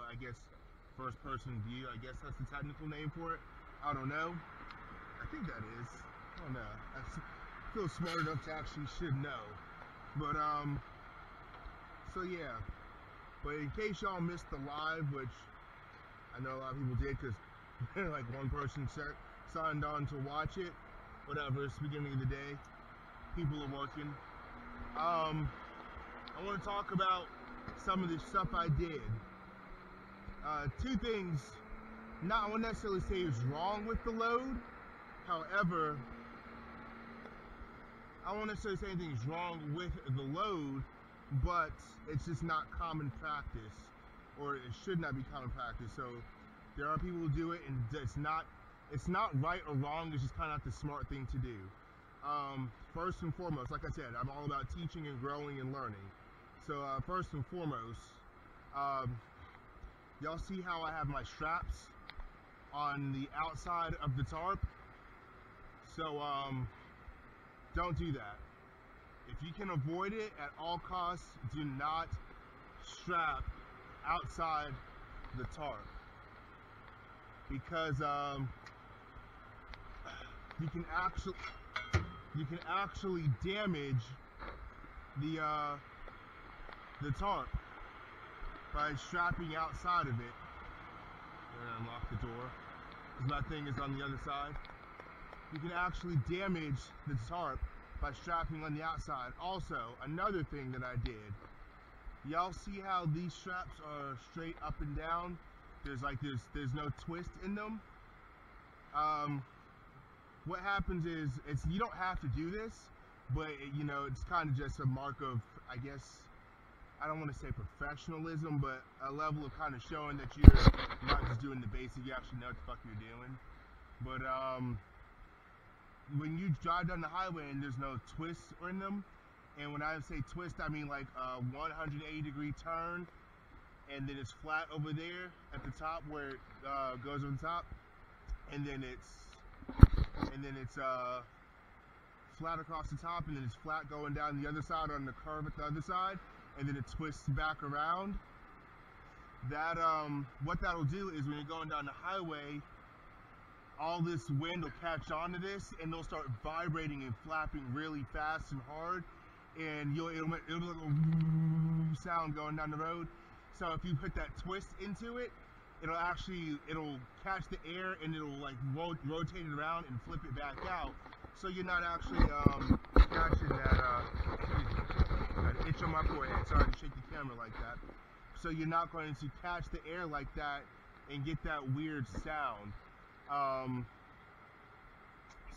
I guess, first person view. I guess that's the technical name for it. I don't know. I think that is. I don't know. I feel smart enough to actually should know. But, so yeah. But in case y'all missed the live, which I know a lot of people did because like one person signed on to watch it. Whatever, it's the beginning of the day. People are working. I want to talk about some of the stuff I did. Two things, I won't necessarily say is wrong with the load. However, I won't necessarily say anything's wrong with the load, but it's just not common practice, or it should not be common practice. So there are people who do it, and it's not right or wrong. It's just kind of not the smart thing to do. First and foremost, like I said, I'm all about teaching and growing and learning. So first and foremost, y'all see how I have my straps on the outside of the tarp? So don't do that. If you can avoid it at all costs, do not strap outside the tarp, because you can actually damage the tarp by strapping outside of it. And unlock the door, because my thing is on the other side. You can actually damage the tarp by strapping on the outside. Also, another thing that I did, y'all see how these straps are straight up and down? There's no twist in them. What happens is, you don't have to do this, but it's kind of just a mark of, I guess, I don't want to say professionalism, but a level of kind of showing that you're not just doing the basic, you actually know what the fuck you're doing. But when you drive down the highway and there's no twists in them, and when I say twist, I mean like a 180-degree turn, and then it's flat over there at the top where it goes on top, and then it's flat across the top, and then it's flat going down the other side on the curve at the other side, and then it twists back around. That what that'll do is when you're going down the highway, all this wind will catch onto this, and they'll start vibrating and flapping really fast and hard, and it'll make a sound going down the road. So if you put that twist into it, it'll catch the air, and it'll like rotate it around and flip it back out. So you're not actually catching that itch on my forehead. Sorry to shake the camera like that. So you're not going to catch the air like that and get that weird sound.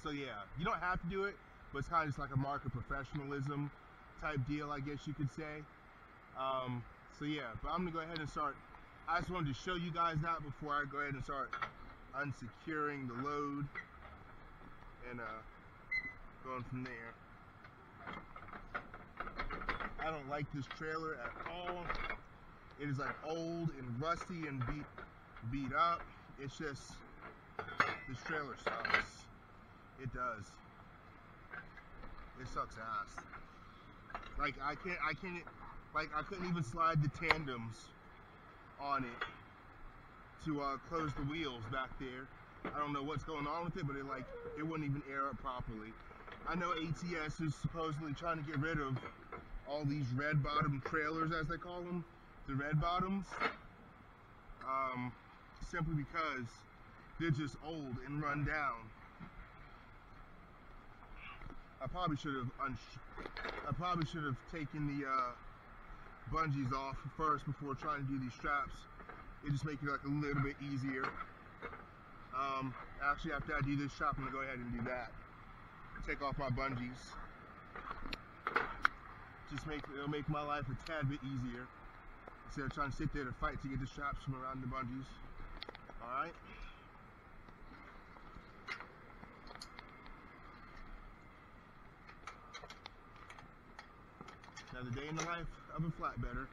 So yeah, you don't have to do it, but it's kind of just like a mark of professionalism type deal, I guess you could say. So yeah, but I'm gonna go ahead and start. I just wanted to show you guys that before I go ahead and start unsecuring the load and going from there. I don't like this trailer at all. It is like old and rusty and beat up. It's just, this trailer sucks. It does. It sucks ass. Like I couldn't even slide the tandems on it to close the wheels back there. I don't know what's going on with it, but it wouldn't even air up properly. I know ATS is supposedly trying to get rid of all these red bottom trailers, as they call them, the red bottoms, simply because they're just old and run down. I probably should have taken the bungees off first before trying to do these straps. It just make it like a little bit easier. Actually, after I do this strap, I'm gonna go ahead and do that. Take off my bungees. It'll make my life a tad bit easier instead of trying to sit there to fight to get the straps from around the bungees. All right. Another day in the life of a flatbedder.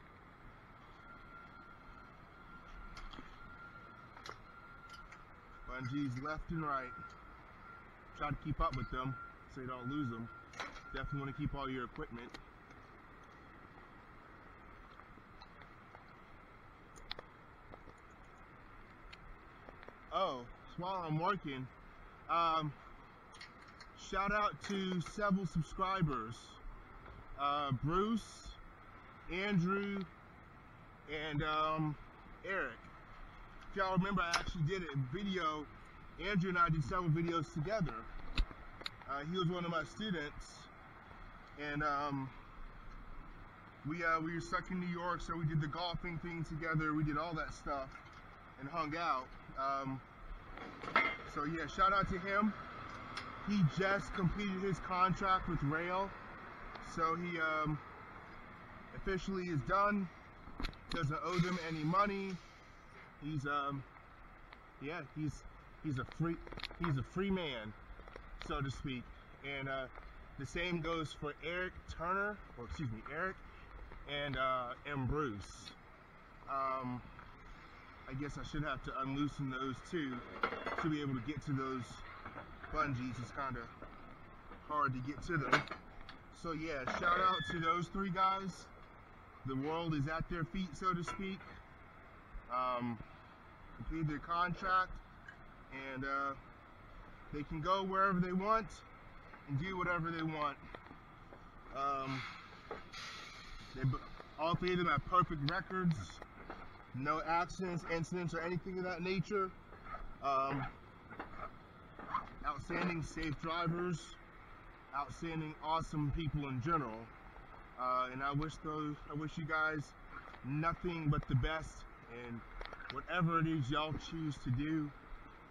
Bungees left and right. Try to keep up with them so you don't lose them. Definitely want to keep all your equipment. Oh, while I'm working, shout out to several subscribers, Bruce, Andrew, and Eric. If y'all remember, I actually did a video. Andrew and I did several videos together. He was one of my students, and we were stuck in New York, so we did the golfing thing together. We did all that stuff and hung out. So yeah, shout out to him. He just completed his contract with Rail, so he officially is done. Doesn't owe them any money. He's yeah, he's a free man, so to speak. And the same goes for Eric Turner, or excuse me, Eric and Bruce. I guess I should have to unloosen those two to be able to get to those bungees. It's kind of hard to get to them. So yeah, shout out to those three guys. The world is at their feet, so to speak. Completed their contract, and they can go wherever they want and do whatever they want. All three of them have perfect records, no accidents, incidents, or anything of that nature. Outstanding, safe drivers, outstanding, awesome people in general. And I wish you guys nothing but the best in whatever it is y'all choose to do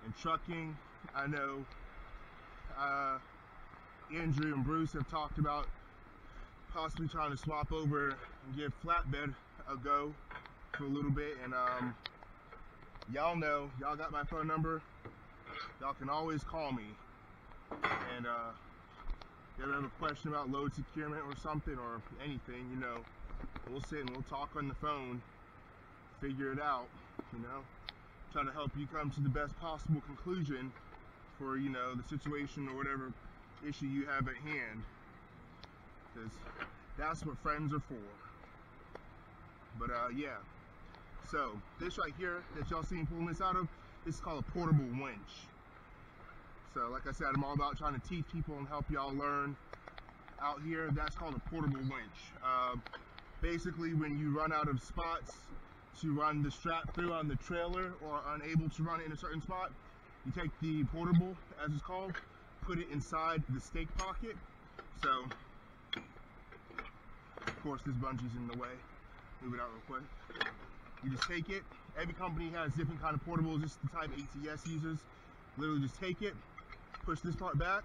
in trucking. I know Andrew and Bruce have talked about possibly trying to swap over and give FLatbed a go for a little bit, and y'all know, y'all got my phone number. Y'all can always call me, and if you ever have a question about load securement or something or anything, you know, we'll sit and we'll talk on the phone, figure it out, you know, try to help you come to the best possible conclusion for, you know, the situation or whatever issue you have at hand, because that's what friends are for. But yeah, so this right here that y'all seen pulling this out of, this is called a portable winch. So like I said, I'm all about trying to teach people and help y'all learn out here. That's called a portable winch. Basically, when you run out of spots to run the strap through on the trailer, or unable to run it in a certain spot, you take the portable, as it's called, put it inside the stake pocket. So, of course, this bungee's in the way. Move it out real quick. You just take it. Every company has different kind of portables. This is the type ATS uses. Literally just take it, push this part back,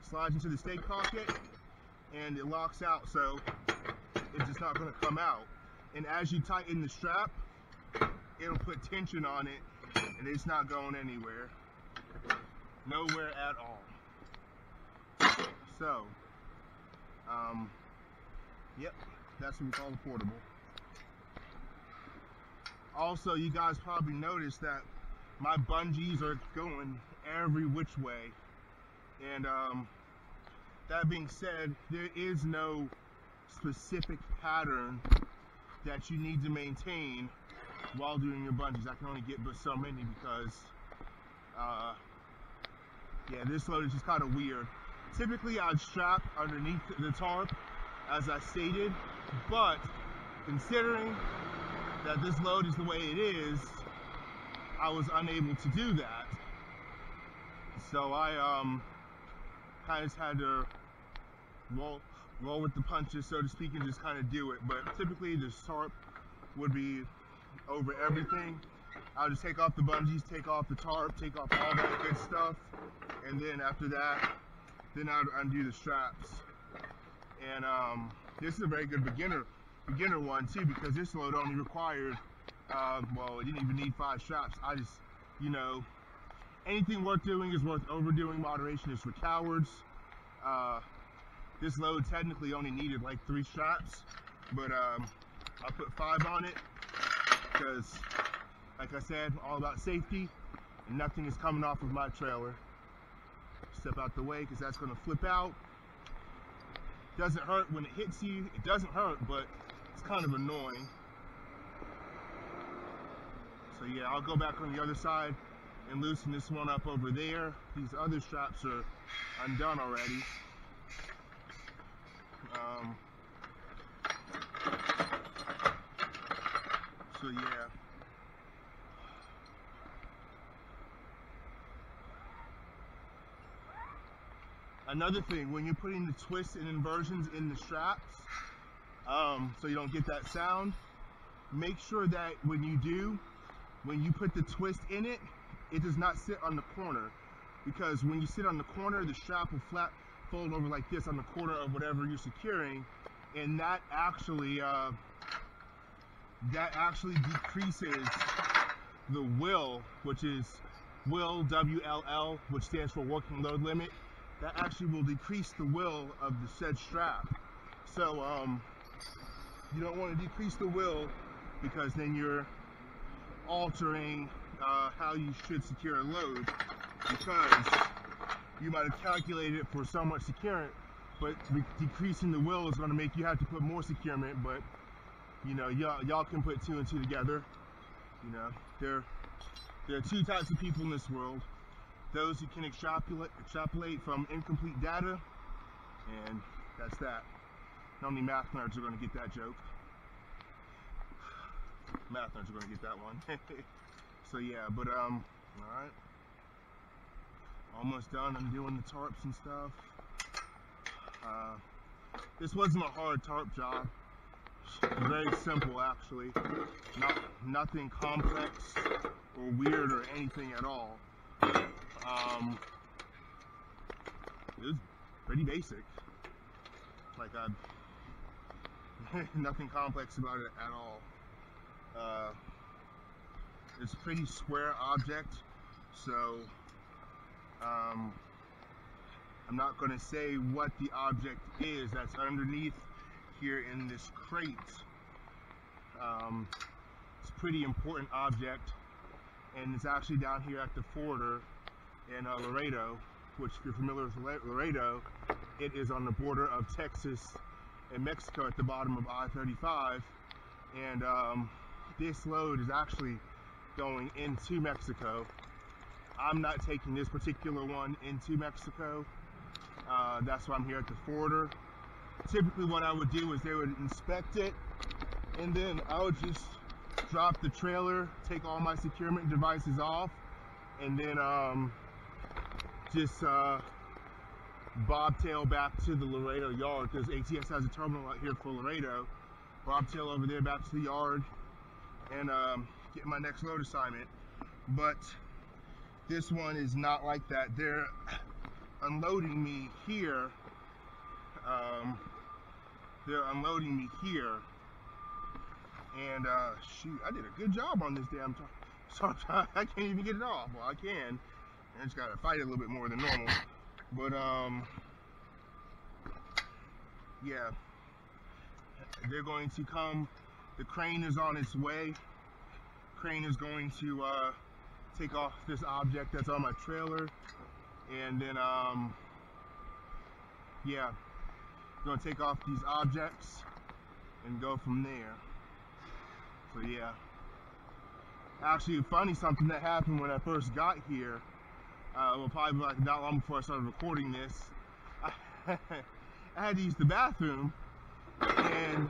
slides into the stake pocket, and it locks out, so it's just not going to come out. And as you tighten the strap, it'll put tension on it, and it's not going anywhere. Nowhere at all. So, yep, that's what we call a portable. Also, you guys probably noticed that my bungees are going every which way. And that being said, there is no specific pattern that you need to maintain while doing your bungees. I can only get but so many because, yeah, this load is just kind of weird. Typically, I'd strap underneath the tarp, as I stated, but considering that this load is the way it is, I was unable to do that. So I kind of just had to roll with the punches, so to speak, and just kind of do it. But typically the tarp would be over everything. I'll just take off the bungees, take off the tarp, take off all that good stuff, and then after that, then I'd undo the straps. And this is a very good beginner one too, because this load only required, well, it didn't even need 5 straps. I just, you know, anything worth doing is worth overdoing. Moderation is for cowards. This load technically only needed like 3 straps, but I put 5 on it because, like I said, all about safety, and nothing is coming off of my trailer. Step out the way, because that's going to flip out. Doesn't hurt when it hits you. It doesn't hurt, but it's kind of annoying. So yeah, I'll go back on the other side and loosen this one up over there. These other straps are undone already. So yeah. Another thing, when you're putting the twists and inversions in the straps, so you don't get that sound, make sure that when you put the twist in it, it does not sit on the corner, because when you sit on the corner, the strap will fold over like this on the corner of whatever you're securing, and that actually decreases the will, which is will, WLL, which stands for working load limit. That actually will decrease the will of the said strap. So you don't want to decrease the will, because then you're altering how you should secure a load, because you might have calculated it for so much securement, but decreasing the will is going to make you have to put more securement. But you know, y'all can put two and two together. You know, there are two types of people in this world: those who can extrapolate from incomplete data, and that's that. Only math nerds are going to get that joke. Math nerds are going to get that one. So yeah, but alright. Almost done. I'm doing the tarps and stuff. This wasn't a hard tarp job. Very simple, actually. Nothing complex or weird or anything at all. It was pretty basic. Like nothing complex about it at all. It's a pretty square object, so I'm not going to say what the object is that's underneath here in this crate. It's a pretty important object, and it's actually down here at the forwarder in Laredo, which, if you're familiar with Laredo, it is on the border of Texas and Mexico at the bottom of I-35, and this load is actually going into Mexico. I'm not taking this particular one into Mexico. That's why I'm here at the forwarder. Typically what I would do is they would inspect it, and then I would just drop the trailer, take all my securement devices off, and then just bobtail back to the Laredo yard, because ATS has a terminal out here for Laredo. Bobtail over there back to the yard and get my next load assignment. But this one is not like that. They're unloading me here. And shoot, I did a good job on this damn tarp. I can't even get it off. Well, I can. I just gotta fight it a little bit more than normal. But yeah, they're going to come. The crane is on its way. Crane is going to take off this object that's on my trailer, and then yeah, gonna take off these objects and go from there. So yeah, actually, funny, something that happened when I first got here. Well, probably like not long before I started recording this, I had to use the bathroom, and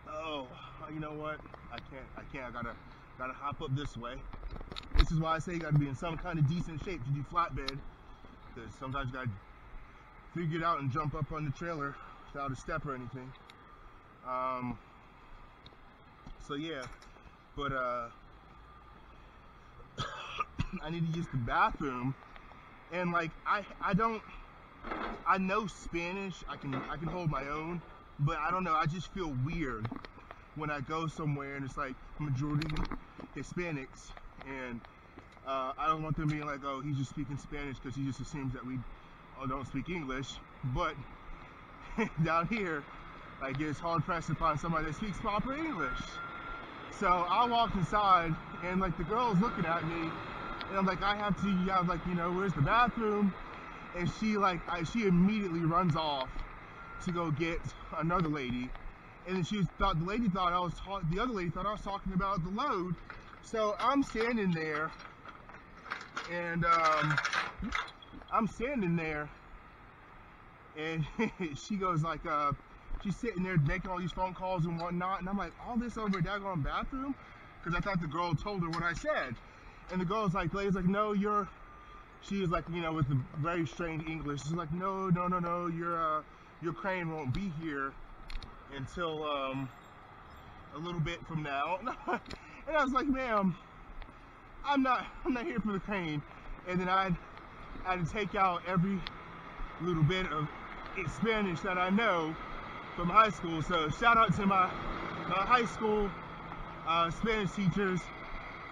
oh, you know what? I can't. I gotta hop up this way. This is why I say you gotta be in some kind of decent shape to do flatbed, because sometimes you gotta figure it out and jump up on the trailer without a step or anything. So yeah, but I need to use the bathroom, and like I know Spanish. I can hold my own, but I don't know. I just feel weird when I go somewhere and it's like majority Hispanics, and I don't want them being like, oh, he's just speaking Spanish because he just assumes that we don't speak English. But down here, like, it's hard pressed to find somebody that speaks proper English. So I walked inside, and like the girl's looking at me, and I'm like, I have like, you know, where's the bathroom? And she she immediately runs off to go get another lady, and then the other lady thought I was talking about the load. So I'm standing there, And I'm standing there, and she goes like, she's sitting there making all these phone calls and whatnot, and I'm like, all this over a daggone bathroom? Because I thought the girl told her what I said. And the girl's like, no, she was like, you know, with the very strange English, she's like, no, your crane won't be here until a little bit from now. And I was like, ma'am, I'm not here for the crane. And then I had to take out every little bit of Spanish that I know from high school. So shout out to my high school Spanish teachers,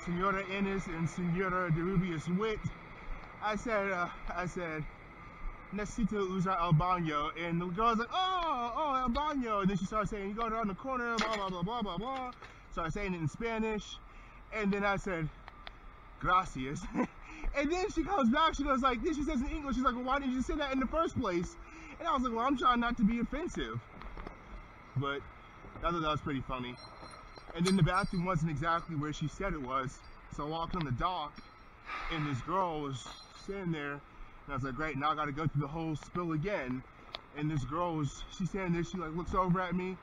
Senora Ennis and Senora de Rubius Witt. I said, necesito usar el baño. And the girl's like, oh, el baño. And then she started saying, you go around the corner, blah, blah, blah, blah, blah, blah. Started saying it in Spanish. And then I said, gracias. And then she comes back, she goes like, then she says in English, she's like, well, why didn't you say that in the first place? And I was like, well, I'm trying not to be offensive. But I thought that was pretty funny. And then the bathroom wasn't exactly where she said it was. So I walked on the dock, and this girl was standing there, and I was like, great, now I gotta go through the whole spill again. And this girl she's standing there, she like looks over at me,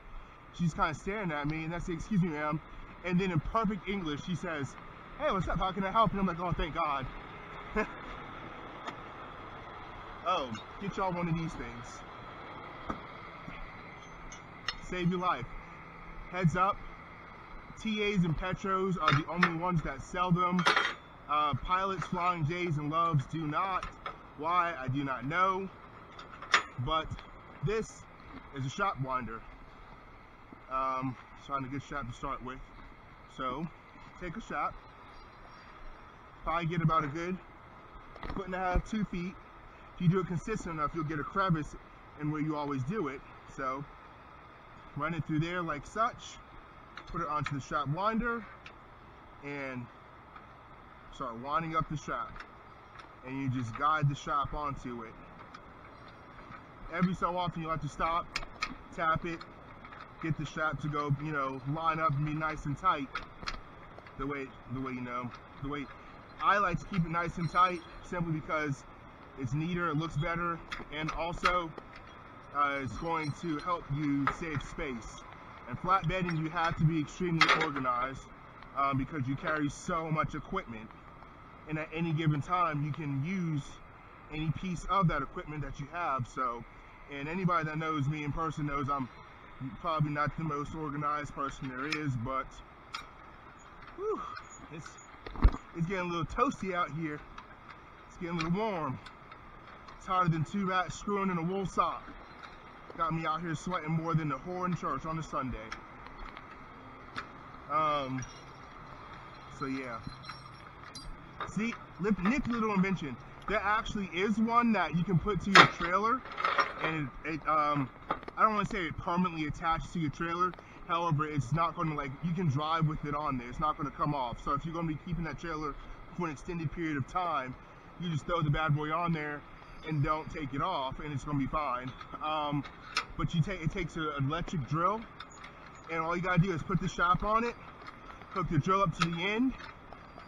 she's kind of staring at me, and I say, excuse me, ma'am. And then in perfect English, she says, hey, what's up, how can I help? And I'm like, oh, thank God. Oh, get y'all one of these things. Save your life. Heads up, TAs and Petros are the only ones that sell them. Pilots, Flying J's, and Loves do not. Why, I do not know. But this is a strap winder. Trying to get a strap to start with. So, take a strap. Probably get about a good 1.5 to 2 feet. If you do it consistent enough, you'll get a crevice in where you always do it. So, run it through there like such. Put it onto the strap winder and start winding up the strap. And you just guide the strap onto it. Every so often you'll have to stop, tap it, get the strap to go, you know, line up and be nice and tight. The way I like to keep it nice and tight, simply because it's neater, it looks better, and also it's going to help you save space. And flatbedding, you have to be extremely organized because you carry so much equipment, and at any given time you can use any piece of that equipment that you have. So, and anybody that knows me in person knows I'm probably not the most organized person there is, but whew, it's getting a little toasty out here. It's getting a little warm. It's hotter than 2 rats screwing in a wool sock. Got me out here sweating more than the whore in church on a Sunday. So yeah. See, Nick Little invention. There actually is one that you can put to your trailer, and I don't want to say it permanently attached to your trailer. However, it's not going to, like, you can drive with it on there. It's not going to come off. So if you're going to be keeping that trailer for an extended period of time, you just throw the bad boy on there and don't take it off, and it's going to be fine. But it takes an electric drill, and all you got to do is put the strap on it, hook the drill up to the end,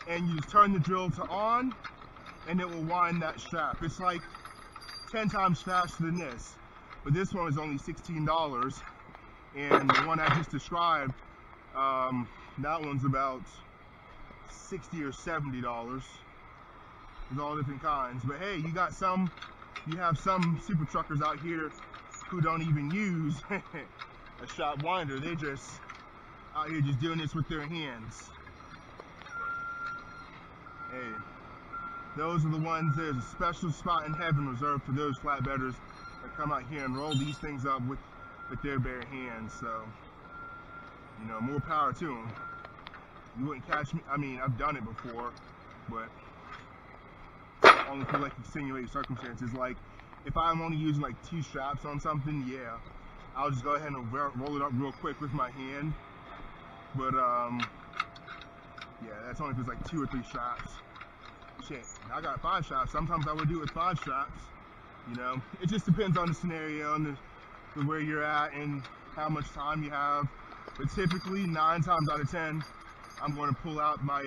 and you just turn the drill to on, and it will wind that strap. It's like 10 times faster than this, but this one was only $16, and the one I just described, that one's about $60 or $70. There's all different kinds, but hey, you have some super truckers out here who don't even use a strap winder. They're just out here just doing this with their hands. Hey, those are the ones, there's a special spot in heaven reserved for those flatbedders that come out here and roll these things up with their bare hands. So, you know, more power to them. You wouldn't catch me. I mean, I've done it before, but only for like extenuating circumstances. Like if I'm only using like 2 straps on something, yeah, I'll just go ahead and roll it up real quick with my hand. But yeah, that's only if it's like 2 or 3 straps. Shit, I got 5 straps. Sometimes I would do it with 5 straps. You know, it just depends on the scenario and the where you're at and how much time you have. But typically 9 times out of 10, I'm going to pull out my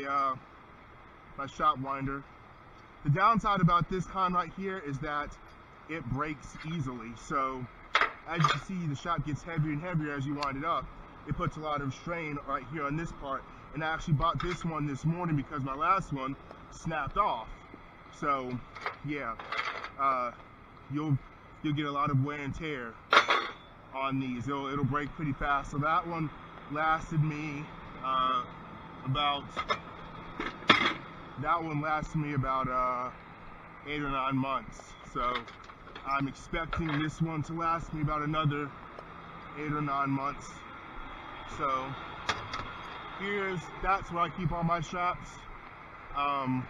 my strap winder The downside about this kind right here is that it breaks easily. So as you can see, the shaft gets heavier and heavier as you wind it up. It puts a lot of strain right here on this part. And I actually bought this one this morning because my last one snapped off. So yeah, you'll get a lot of wear and tear on these. It'll break pretty fast. So that one lasted me about 8 or 9 months. So I'm expecting this one to last me about another 8 or 9 months. So that's where I keep all my straps, on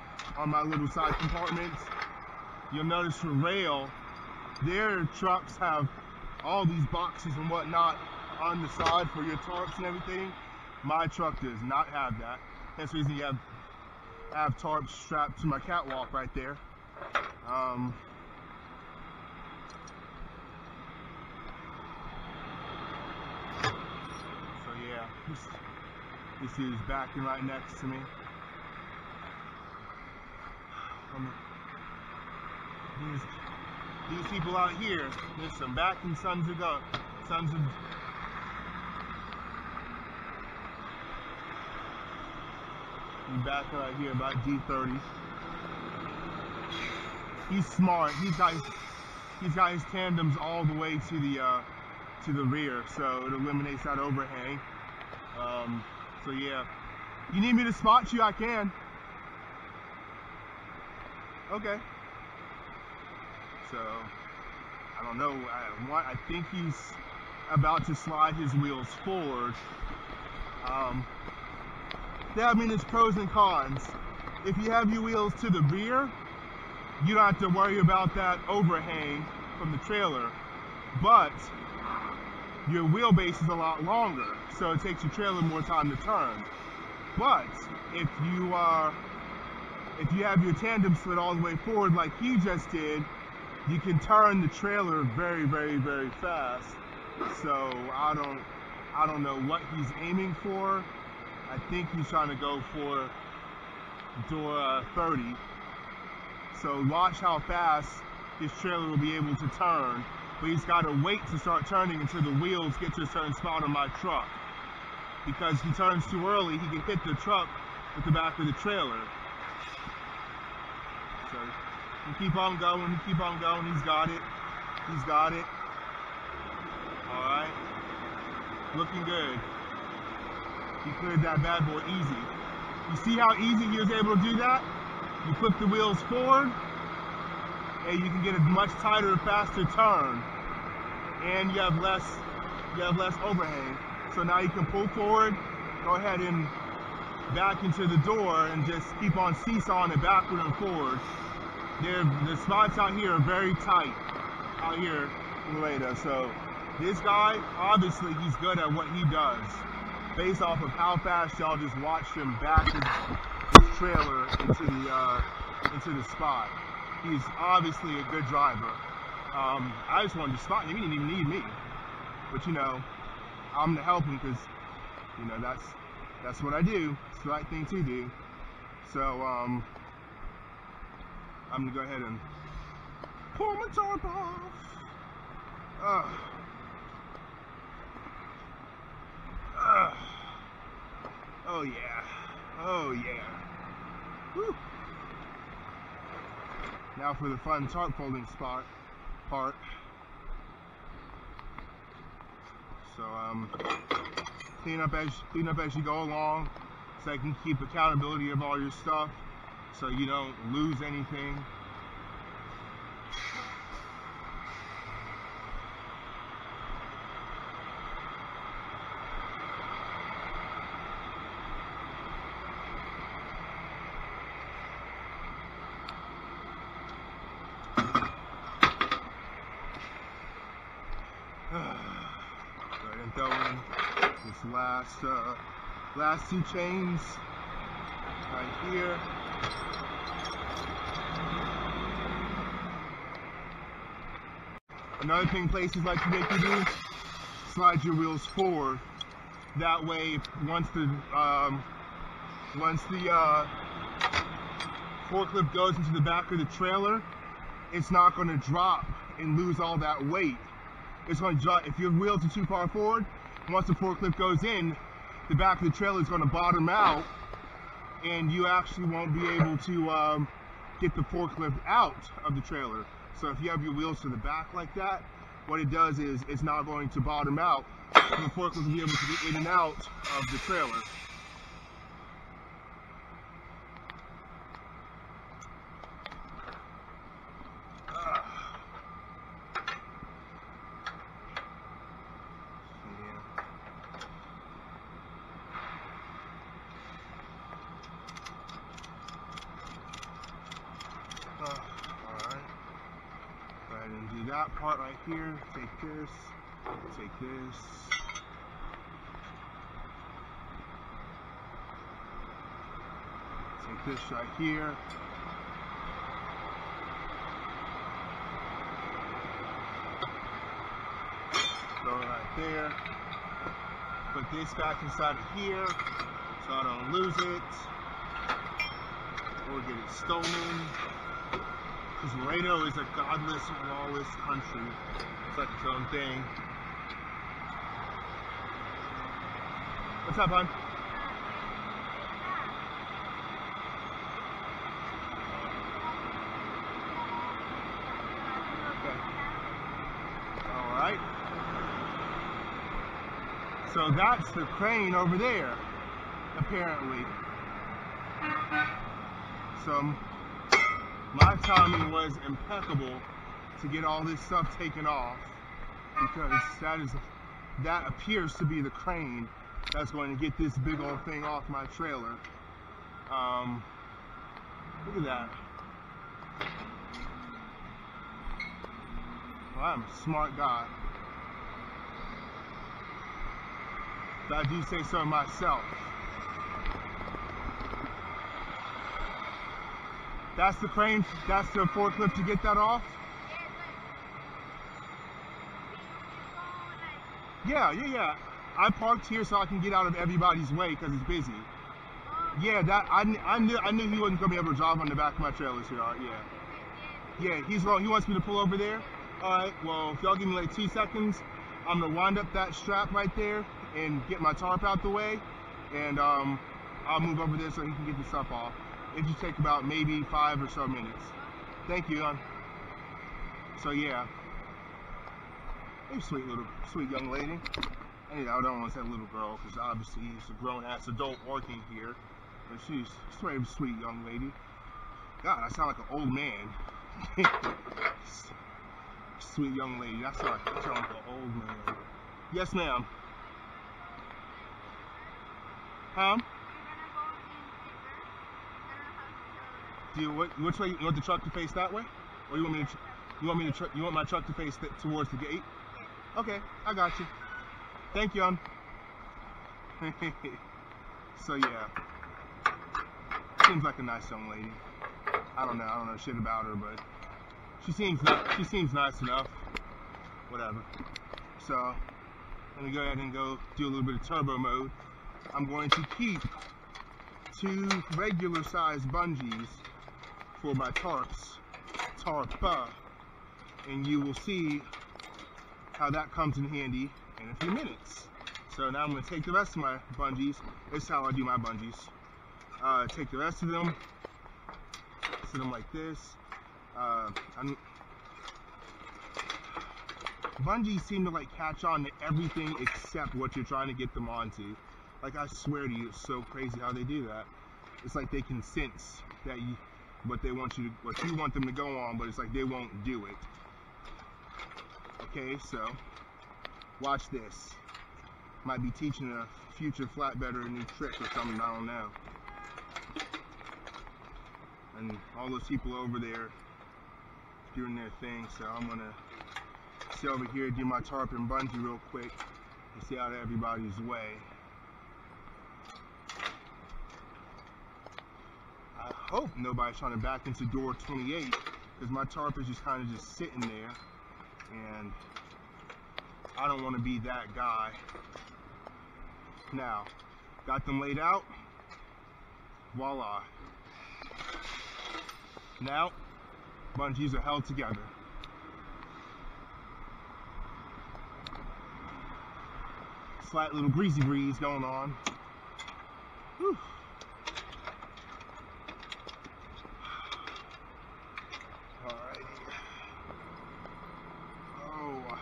my little side compartment. You'll notice for rail, their trucks have all these boxes and whatnot on the side for your tarps and everything. My truck does not have that. That's the reason you have tarps strapped to my catwalk right there. So yeah, this is backing right next to me. These people out here, there's some backing sons of back right here about D30. He's smart. He's got his tandems all the way to the rear, so it eliminates that overhang. So yeah, you need me to spot you, I can. Okay. So I don't know. I think he's about to slide his wheels forward. Yeah, I mean, it's pros and cons. If you have your wheels to the rear, you don't have to worry about that overhang from the trailer, but your wheelbase is a lot longer, so it takes your trailer more time to turn. But if you have your tandem slid all the way forward like he just did, you can turn the trailer very, very, very fast. So I don't know what he's aiming for. I think he's trying to go for door 30. So watch how fast his trailer will be able to turn. But he's got to wait to start turning until the wheels get to a certain spot on my truck. Because if he turns too early, he can hit the truck with the back of the trailer. So you keep on going, you keep on going. He's got it. He's got it. All right. Looking good. He cleared that bad boy easy. You see how easy he was able to do that? You flip the wheels forward, and you can get a much tighter, faster turn, and you have less overhang. So now you can pull forward, go ahead and back into the door, and just keep on seesawing it backward and forward. The spots out here are very tight out here in Laredo. So this guy, obviously, he's good at what he does, based off of how fast y'all just watched him back his trailer into the spot. He's obviously a good driver. I just wanted to spot him. He didn't even need me, but you know, I'm gonna help him because you know that's what I do. It's the right thing to do. So I'm gonna go ahead and pull my tarp off. Oh yeah, oh yeah. Woo. Now for the fun tarp folding part. So clean up as you go along, so I can keep accountability of all your stuff, so you don't lose anything. Go ahead and throw in this last two chains right here. Another thing places like to make you do, slide your wheels forward. That way, once the forklift goes into the back of the trailer, it's not going to drop and lose all that weight. It's going to drop, if your wheels are too far forward, once the forklift goes in, the back of the trailer is going to bottom out, and you actually won't be able to get the forklift out of the trailer. So if you have your wheels to the back like that, what it does is it's not going to bottom out, and the forklift will be able to get in and out of the trailer. And do that part right here. Take this, take this. Take this right here. Throw it right there. Put this back inside of here so I don't lose it or get it stolen. Because Laredo is a godless, lawless country. It's like its own thing. What's up, hon? Okay. Alright. So that's the crane over there, apparently. So my timing was impeccable to get all this stuff taken off, because that appears to be the crane that's going to get this big old thing off my trailer. Look at that. Well, I'm a smart guy. If I do say so myself. That's the crane, that's the forklift to get that off? Yeah. I parked here so I can get out of everybody's way because it's busy. Yeah, that I knew he wasn't gonna be able to drive on the back of my trailer, sweetheart. Yeah, he wants me to pull over there. Alright, well, if y'all give me like 2 seconds, I'm gonna wind up that strap right there and get my tarp out the way, and I'll move over there so he can get the stuff off. It just take about maybe 5 or so minutes. Thank you, hon. So yeah, hey, sweet young lady. I don't want to say little girl because obviously she's a grown-ass adult working here, but she's a very sweet young lady. God, I sound like an old man. Sweet young lady. I sound like an old man. Yes, ma'am. Huh? Which way? You want the truck to face that way, or you want my truck to face towards the gate? Okay, I got you. Thank you, hon. So yeah, seems like a nice young lady. I don't know shit about her, but she seems nice enough. Whatever. So let me go ahead and go do a little bit of turbo mode. I'm going to keep 2 regular size bungees for my tarpa, and you will see how that comes in handy in a few minutes. So now I'm going to take the rest of my bungees. This is how I do my bungees. Take the rest of them, set them like this. Bungees seem to like catch on to everything except what you're trying to get them onto. Like, I swear to you, it's so crazy how they do that. It's like they can sense that what you want them to go on, but it's like they won't do it. Okay, so watch this. Might be teaching a future flatbedder a new trick or something, I don't know. And all those people over there doing their thing, so I'm gonna sit over here, do my tarp and bungee real quick and see out of everybody's way. I hope nobody's trying to back into door 28, because my tarp is just kind of just sitting there, and I don't want to be that guy. Now, got them laid out. Voila. Now, bungees are held together. Slight little breezy breeze going on. Whew. Alrighty. Oh.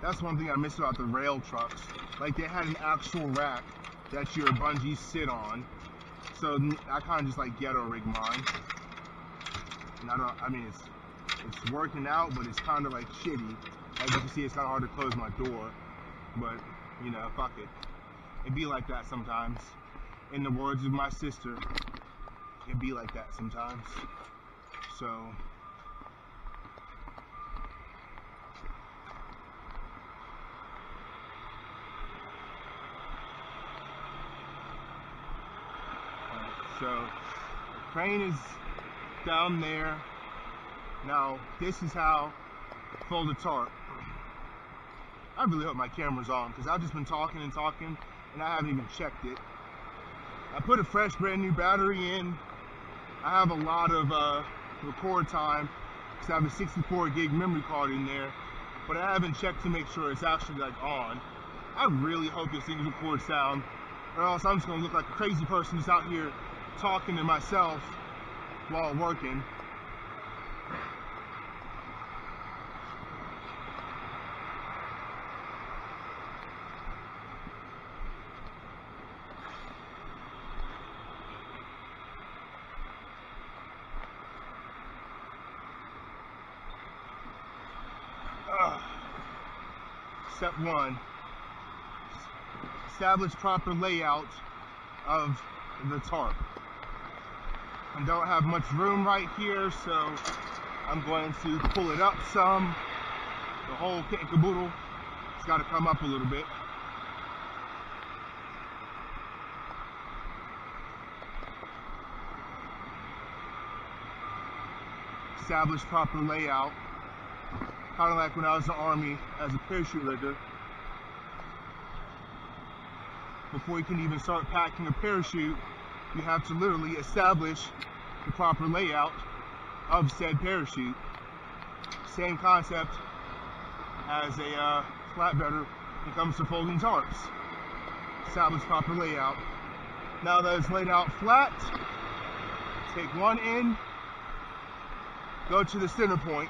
That's one thing I miss about the rail trucks. Like, they had an actual rack that your bungees sit on. So I kind of just like ghetto rig mine. And I mean, it's working out, but it's kind of like shitty. As you can see, it's kind of hard to close my door. But, you know, fuck it. It be like that sometimes. In the words of my sister, it be like that sometimes. So, so crane is down there. Now, this is how I fold a tarp. I really hope my camera's on, because I've just been talking and talking, and I haven't even checked it. I put a fresh brand new battery in. I have a lot of record time, because I have a 64 gig memory card in there, but I haven't checked to make sure it's actually like on. I really hope this thing records sound, or else I'm just gonna look like a crazy person who's out here talking to myself while working. Step 1, establish proper layout of the tarp. I don't have much room right here, so I'm going to pull it up some. The whole kit and caboodle, it's got to come up a little bit. Establish proper layout. Kind of like when I was in the Army as a parachute rigger. Before you can even start packing a parachute, you have to literally establish the proper layout of said parachute. Same concept as a flatbedder when it comes to folding tarps. Establish proper layout. Now that it's laid out flat, take one end, go to the center point.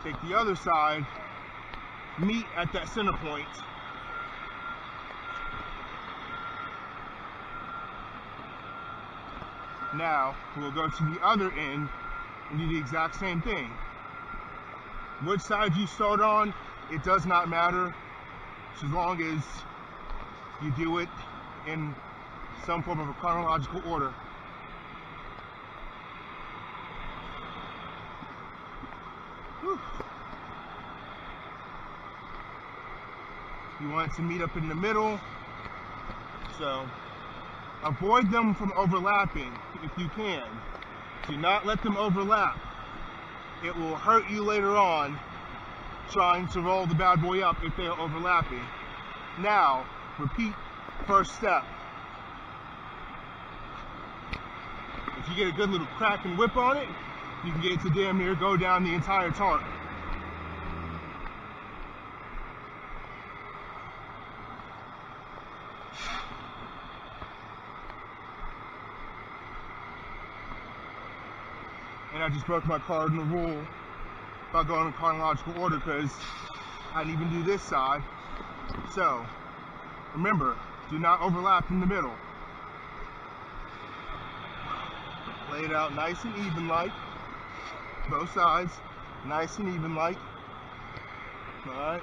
Take the other side, meet at that center point. Now, we'll go to the other end and do the exact same thing. Which side you start on, it does not matter, as long as you do it in some form of a chronological order. Whew. You want it to meet up in the middle, so avoid them from overlapping if you can. Do not let them overlap. It will hurt you later on trying to roll the bad boy up if they are overlapping. Now, repeat first step. If you get a good little crack and whip on it, you can get it to damn near go down the entire tarp. And I just broke my cardinal rule about going in chronological order because I didn't even do this side. So, remember, do not overlap in the middle. Lay it out nice and even like. Both sides, nice and even like. Alright.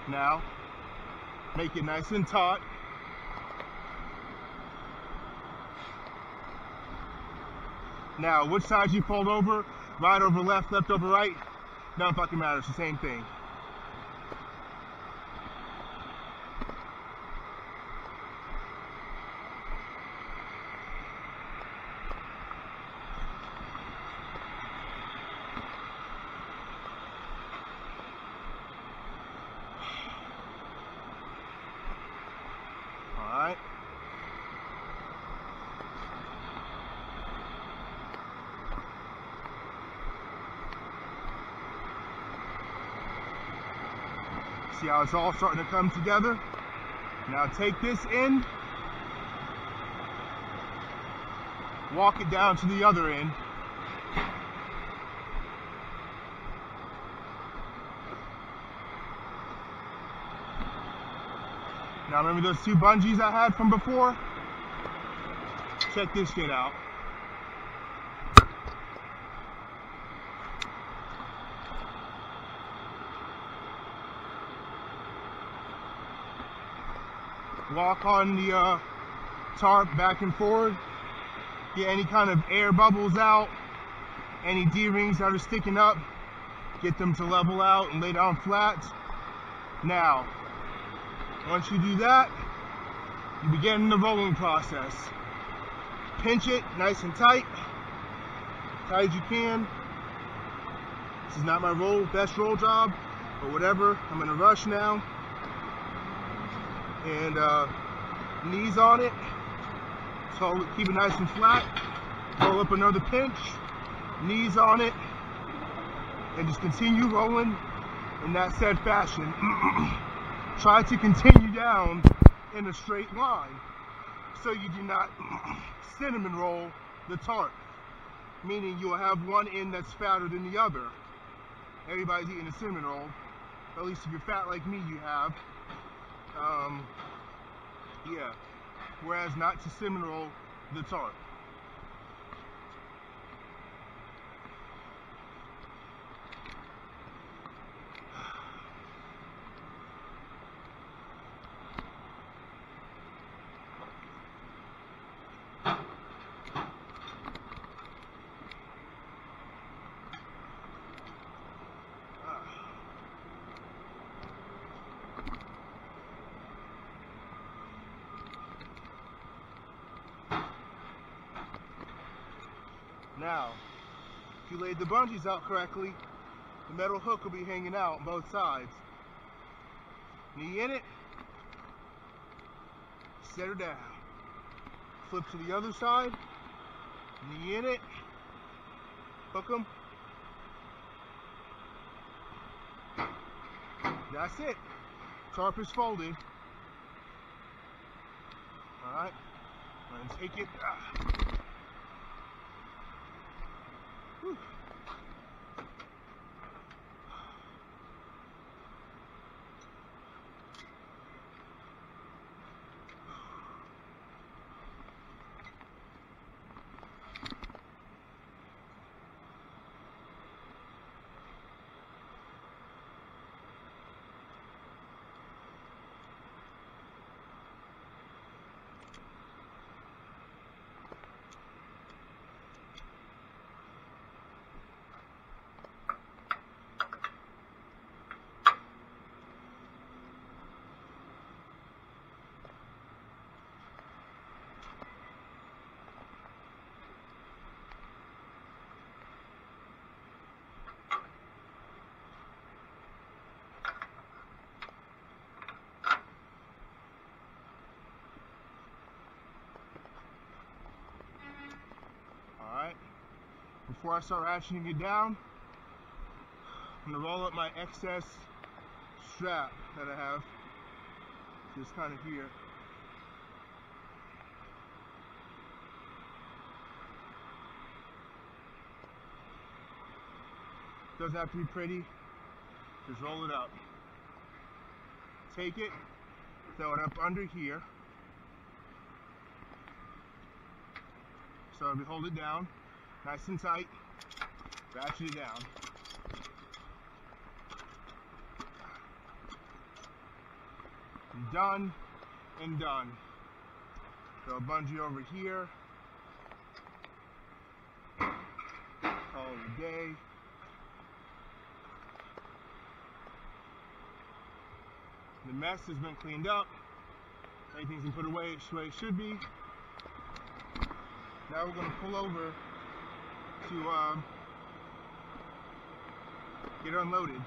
Now, make it nice and taut. Now, which side you fold over, right over left, left over right, don't fucking matter, it's the same thing. See how it's all starting to come together? Now take this end, walk it down to the other end. Now remember those 2 bungees I had from before? Check this shit out. Walk on the tarp back and forward. Get any kind of air bubbles out, any D-rings that are sticking up, get them to level out and lay down flat. Now, once you do that, you begin the rolling process. Pinch it nice and tight as you can. This is not my best roll job, but whatever, I'm in a rush now. And knees on it, so keep it nice and flat. Roll up another pinch, knees on it, and just continue rolling in that said fashion. Try to continue down in a straight line so you do not cinnamon roll the tarp, meaning you'll have one end that's fatter than the other. Everybody's eating a cinnamon roll, at least if you're fat like me, you have. Yeah, whereas not to cinnamon roll the tarp. Now, if you laid the bungees out correctly, the metal hook will be hanging out on both sides. Knee in it, set her down. Flip to the other side, knee in it, hook them. That's it. Tarp is folded. Alright, and take it. Whew. Before I start ratcheting it down, I'm going to roll up my excess strap that I have, just kind of here. Doesn't have to be pretty, just roll it up. Take it, throw it up under here. So we hold it down. Nice and tight, ratchet it down. And done and done. Throw a bungee over here. Call it a day. The mess has been cleaned up. Everything's been put away the way it should be. Now we're going to pull over to get unloaded.